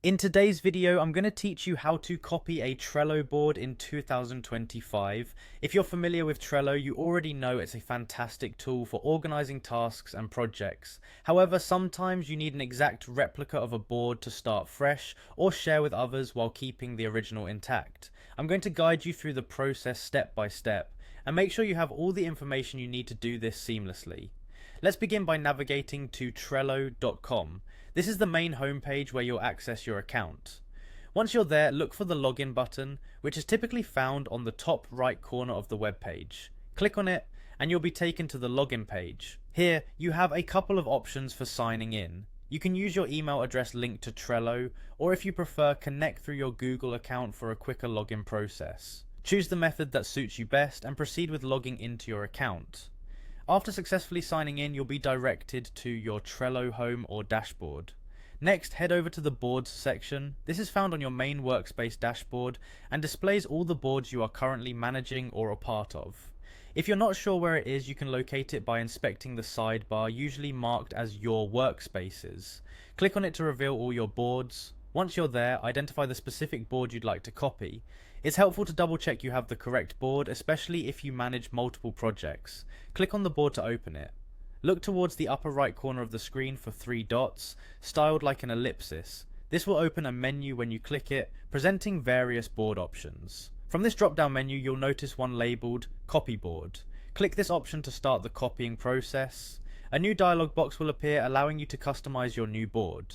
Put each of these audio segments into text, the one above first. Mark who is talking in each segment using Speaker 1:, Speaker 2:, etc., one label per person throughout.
Speaker 1: In today's video, I'm going to teach you how to copy a Trello board in 2025. If you're familiar with Trello, you already know it's a fantastic tool for organizing tasks and projects. However, sometimes you need an exact replica of a board to start fresh or share with others while keeping the original intact. I'm going to guide you through the process step by step and make sure you have all the information you need to do this seamlessly. Let's begin by navigating to trello.com. This is the main homepage where you'll access your account. Once you're there, look for the login button, which is typically found on the top right corner of the web page. Click on it and you'll be taken to the login page. Here, you have a couple of options for signing in. You can use your email address linked to Trello, or if you prefer, connect through your Google account for a quicker login process. Choose the method that suits you best and proceed with logging into your account. After successfully signing in, you'll be directed to your Trello home or dashboard. Next, head over to the Boards section. This is found on your main workspace dashboard and displays all the boards you are currently managing or a part of. If you're not sure where it is, you can locate it by inspecting the sidebar, usually marked as Your Workspaces. Click on it to reveal all your boards. Once you're there, identify the specific board you'd like to copy. It's helpful to double check you have the correct board, especially if you manage multiple projects. Click on the board to open it. Look towards the upper right corner of the screen for three dots, styled like an ellipsis. This will open a menu when you click it, presenting various board options. From this drop-down menu, you'll notice one labelled Copy Board. Click this option to start the copying process. A new dialog box will appear, allowing you to customize your new board.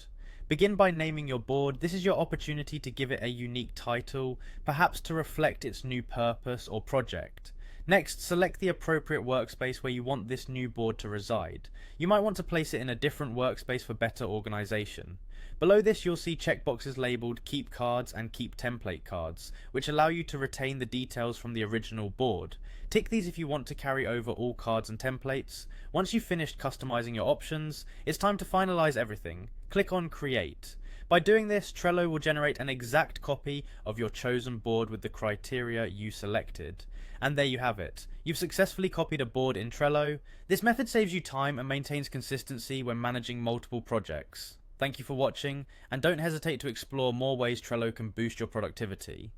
Speaker 1: Begin by naming your board. This is your opportunity to give it a unique title, perhaps to reflect its new purpose or project. Next, select the appropriate workspace where you want this new board to reside. You might want to place it in a different workspace for better organization. Below this, you'll see checkboxes labeled Keep Cards and Keep Template Cards, which allow you to retain the details from the original board. Tick these if you want to carry over all cards and templates. Once you've finished customizing your options, it's time to finalize everything. Click on Create. By doing this, Trello will generate an exact copy of your chosen board with the criteria you selected. And there you have it. You've successfully copied a board in Trello. This method saves you time and maintains consistency when managing multiple projects. Thank you for watching, and don't hesitate to explore more ways Trello can boost your productivity.